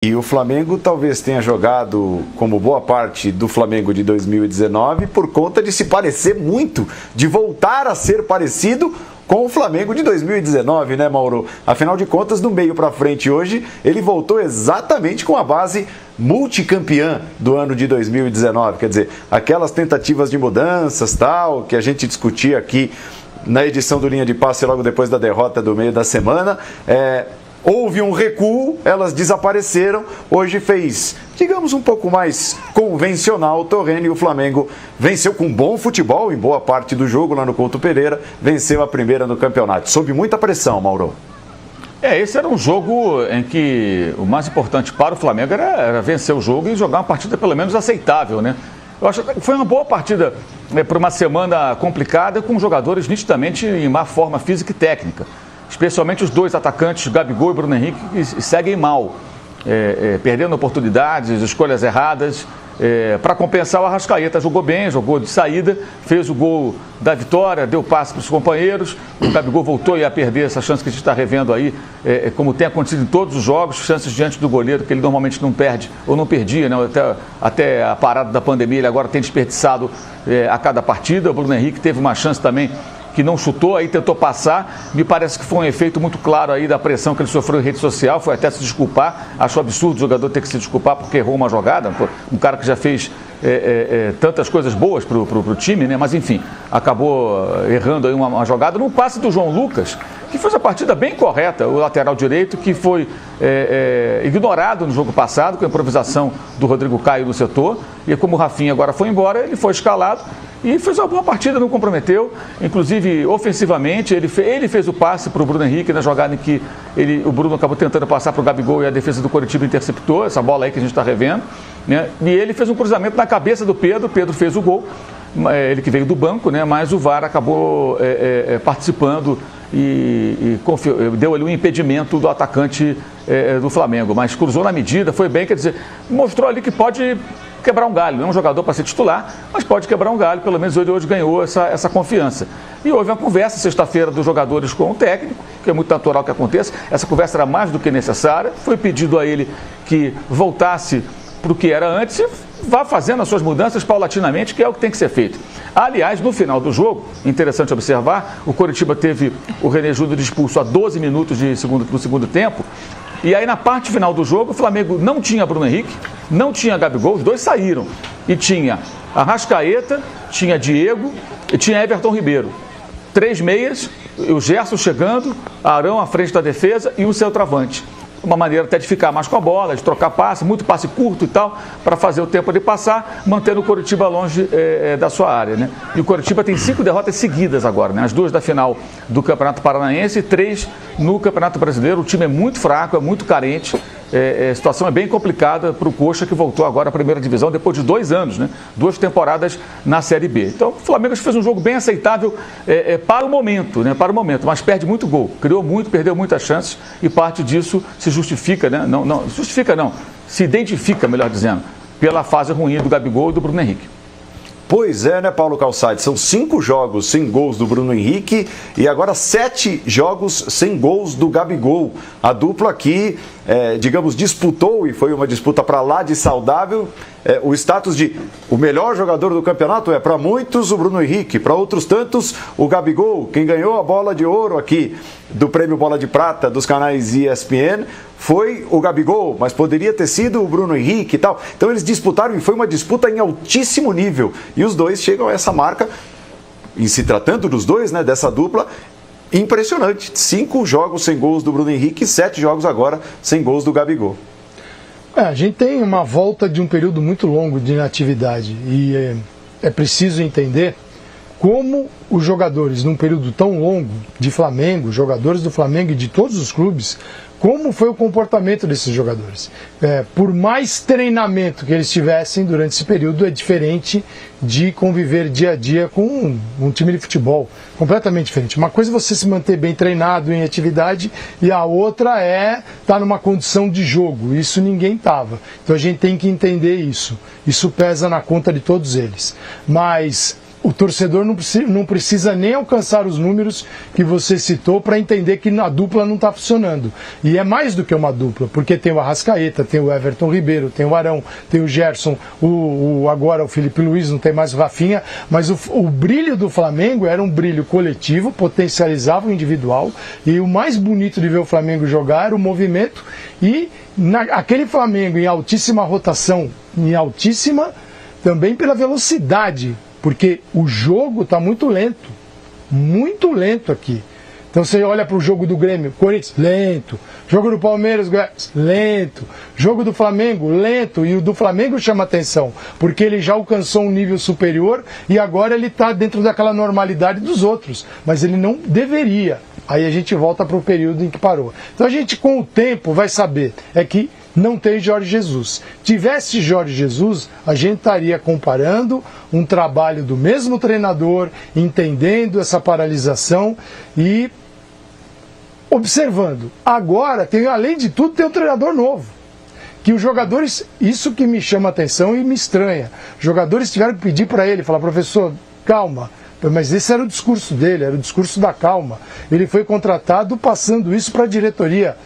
E o Flamengo talvez tenha jogado como boa parte do Flamengo de 2019 por conta de se parecer muito, de voltar a ser parecido com o Flamengo de 2019, né, Mauro? Afinal de contas, do meio para frente hoje, ele voltou exatamente com a base multicampeã do ano de 2019. Quer dizer, aquelas tentativas de mudanças, tal, que a gente discutia aqui na edição do Linha de Passe logo depois da derrota do meio da semana, houve um recuo, elas desapareceram, hoje fez, digamos, um pouco mais convencional o terreno e o Flamengo venceu com bom futebol em boa parte do jogo lá no Couto Pereira, venceu a primeira no campeonato, sob muita pressão, Mauro. Esse era um jogo em que o mais importante para o Flamengo era vencer o jogo e jogar uma partida pelo menos aceitável, né? Eu acho que foi uma boa partida para uma semana complicada com jogadores nitidamente em má forma física e técnica. Especialmente os dois atacantes, Gabigol e Bruno Henrique, que seguem mal, perdendo oportunidades, escolhas erradas. Para compensar, o Arrascaeta jogou bem, jogou de saída, fez o gol da vitória, deu passe para os companheiros. O Gabigol voltou a perder essa chance que a gente está revendo aí, como tem acontecido em todos os jogos, chances diante do goleiro, que ele normalmente não perde, ou não perdia, né? Até a parada da pandemia, ele agora tem desperdiçado a cada partida. O Bruno Henrique teve uma chance também que não chutou, aí tentou passar, me parece que foi um efeito muito claro aí da pressão que ele sofreu em rede social, foi até se desculpar, acho absurdo o jogador ter que se desculpar porque errou uma jogada, um cara que já fez tantas coisas boas para o time, né? Mas enfim, acabou errando aí uma jogada, no passe do João Lucas, que fez a partida bem correta, o lateral direito, que foi ignorado no jogo passado, com a improvisação do Rodrigo Caio no setor, e como o Rafinha agora foi embora, ele foi escalado, e fez uma boa partida, não comprometeu, inclusive ofensivamente, ele fez o passe para o Bruno Henrique na jogada em que o Bruno acabou tentando passar para o Gabigol e a defesa do Coritiba interceptou, essa bola aí que a gente está revendo, né? E ele fez um cruzamento na cabeça do Pedro, o Pedro fez o gol, ele que veio do banco, né? Mas o VAR acabou participando e deu ali um impedimento do atacante do Flamengo, mas cruzou na medida, foi bem, quer dizer, mostrou ali que pode quebrar um galho, não é um jogador para ser titular, mas pode quebrar um galho, pelo menos ele hoje ganhou essa confiança. E houve uma conversa sexta-feira dos jogadores com o técnico, que é muito natural que aconteça, essa conversa era mais do que necessária, foi pedido a ele que voltasse para o que era antes e vá fazendo as suas mudanças paulatinamente, que é o que tem que ser feito. Aliás, no final do jogo, interessante observar, o Coritiba teve o René Júnior expulso a 12 minutos do segundo tempo, e aí na parte final do jogo, o Flamengo não tinha Bruno Henrique, não tinha Gabigol, os dois saíram. E tinha Arrascaeta, tinha Diego e tinha Everton Ribeiro. 3 meias, o Gerson chegando, Arão à frente da defesa e um centroavante. Uma maneira até de ficar mais com a bola, de trocar passe, muito passe curto e tal, para fazer o tempo de passar, mantendo o Coritiba longe da sua área, né? E o Coritiba tem 5 derrotas seguidas agora, né? As 2 da final do Campeonato Paranaense e 3 no Campeonato Brasileiro. O time é muito fraco, é muito carente. A situação é bem complicada para o Coxa, que voltou agora à primeira divisão depois de 2 anos, né? 2 temporadas na Série B. Então, o Flamengo fez um jogo bem aceitável para o momento, né? Para o momento, mas perde muito gol. Criou muito, perdeu muitas chances e parte disso se justifica, né? Se identifica, melhor dizendo, pela fase ruim do Gabigol e do Bruno Henrique. Pois é, né, Paulo Calçade? São 5 jogos sem gols do Bruno Henrique e agora 7 jogos sem gols do Gabigol. A dupla aqui, digamos, disputou, e foi uma disputa para lá de saudável, o status de o melhor jogador do campeonato para muitos o Bruno Henrique, para outros tantos o Gabigol. Quem ganhou a bola de ouro aqui do prêmio Bola de Prata dos canais ESPN foi o Gabigol, mas poderia ter sido o Bruno Henrique e tal. Então eles disputaram e foi uma disputa em altíssimo nível. E os dois chegam a essa marca, em se tratando dos dois, né, dessa dupla, impressionante. 5 jogos sem gols do Bruno Henrique e 7 jogos agora sem gols do Gabigol. A gente tem uma volta de um período muito longo de inatividade e é preciso entender como os jogadores, num período tão longo de Flamengo, jogadores do Flamengo e de todos os clubes, como foi o comportamento desses jogadores. Por mais treinamento que eles tivessem durante esse período, é diferente de conviver dia a dia com um time de futebol. Completamente diferente. Uma coisa é você se manter bem treinado em atividade e a outra é estar numa condição de jogo. Isso ninguém estava. Então a gente tem que entender isso. Isso pesa na conta de todos eles. Mas o torcedor não precisa nem alcançar os números que você citou para entender que a dupla não está funcionando. E é mais do que uma dupla, porque tem o Arrascaeta, tem o Everton Ribeiro, tem o Arão, tem o Gerson, agora o Felipe Luiz, não tem mais o Rafinha, mas o brilho do Flamengo era um brilho coletivo, potencializava o individual, e o mais bonito de ver o Flamengo jogar era o movimento, e aquele Flamengo em altíssima rotação, também pela velocidade, porque o jogo está muito lento aqui. Então você olha para o jogo do Grêmio, Corinthians, lento. Jogo do Palmeiras, lento. Jogo do Flamengo, lento. E o do Flamengo chama atenção, porque ele já alcançou um nível superior e agora ele está dentro daquela normalidade dos outros. Mas ele não deveria. Aí a gente volta para o período em que parou. Então a gente, com o tempo, vai saber. É que não tem Jorge Jesus. Tivesse Jorge Jesus, a gente estaria comparando um trabalho do mesmo treinador, entendendo essa paralisação e observando. Agora, além de tudo, tem um treinador novo. Que os jogadores, isso que me chama a atenção e me estranha. Os jogadores tiveram que pedir para ele, falar, professor, calma. Mas esse era o discurso dele, era o discurso da calma. Ele foi contratado passando isso para a diretoria.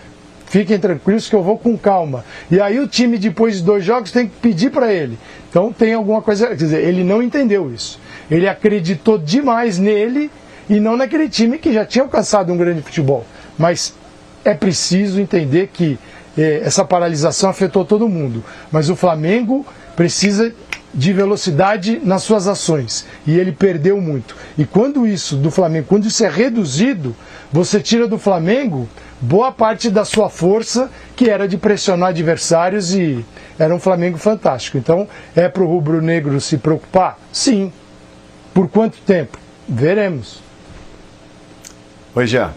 Fiquem tranquilos que eu vou com calma. E aí o time, depois de 2 jogos, tem que pedir para ele. Então tem alguma coisa... Quer dizer, ele não entendeu isso. Ele acreditou demais nele e não naquele time que já tinha alcançado um grande futebol. Mas é preciso entender que essa paralisação afetou todo mundo. Mas o Flamengo precisa de velocidade nas suas ações. E ele perdeu muito. E quando isso é reduzido, você tira do Flamengo boa parte da sua força, que era de pressionar adversários, e era um Flamengo fantástico. Então, é para o rubro-negro se preocupar? Sim. Por quanto tempo? Veremos. Oi, Jean.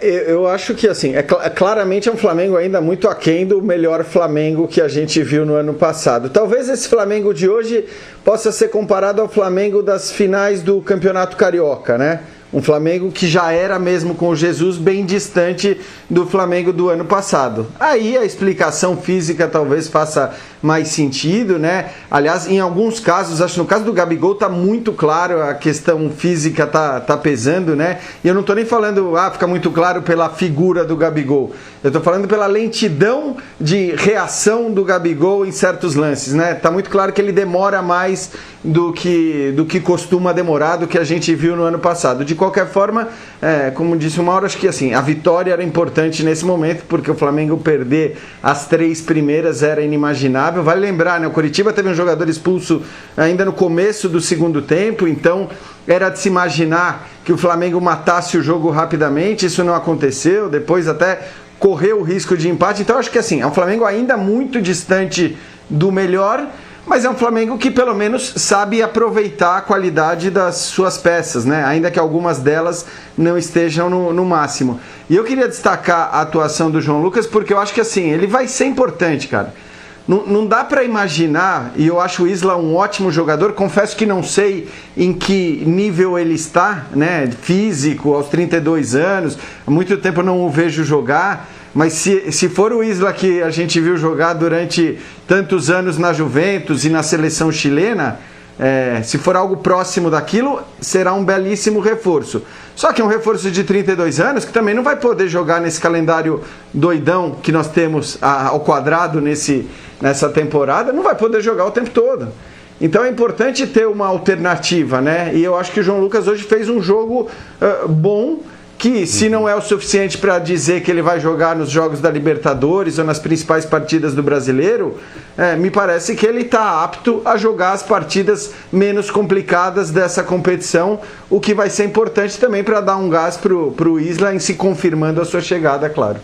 Eu acho que assim, claramente é um Flamengo ainda muito aquém do melhor Flamengo que a gente viu no ano passado. Talvez esse Flamengo de hoje possa ser comparado ao Flamengo das finais do Campeonato Carioca, né? Um Flamengo que já era, mesmo com o Jesus, bem distante do Flamengo do ano passado. Aí a explicação física talvez faça mais sentido, né? Aliás, em alguns casos, acho que no caso do Gabigol tá muito claro, a questão física tá pesando, né? E eu não tô nem falando, fica muito claro pela figura do Gabigol. Eu tô falando pela lentidão de reação do Gabigol em certos lances, né? Tá muito claro que ele demora mais do que costuma demorar, do que a gente viu no ano passado. De qualquer forma, como disse o Mauro, acho que assim, a vitória era importante nesse momento, porque o Flamengo perder as 3 primeiras era inimaginável. Vale lembrar, né? O Coritiba teve um jogador expulso ainda no começo do segundo tempo, então era de se imaginar que o Flamengo matasse o jogo rapidamente. Isso não aconteceu, depois até correu o risco de empate. Então acho que assim, é um Flamengo ainda muito distante do melhor, mas é um Flamengo que pelo menos sabe aproveitar a qualidade das suas peças, né? Ainda que algumas delas não estejam no máximo. E eu queria destacar a atuação do João Lucas, porque eu acho que assim, ele vai ser importante, cara. Não dá para imaginar, e eu acho o Isla um ótimo jogador, confesso que não sei em que nível ele está, né, físico, aos 32 anos, há muito tempo eu não o vejo jogar, mas se for o Isla que a gente viu jogar durante tantos anos na Juventus e na seleção chilena, se for algo próximo daquilo, será um belíssimo reforço. Só que é um reforço de 32 anos que também não vai poder jogar nesse calendário doidão que nós temos ao quadrado nessa temporada, não vai poder jogar o tempo todo. Então é importante ter uma alternativa, né? E eu acho que o João Lucas hoje fez um jogo bom, que se não é o suficiente para dizer que ele vai jogar nos jogos da Libertadores ou nas principais partidas do Brasileiro, me parece que ele está apto a jogar as partidas menos complicadas dessa competição, o que vai ser importante também para dar um gás para o Isla em se confirmando a sua chegada, claro.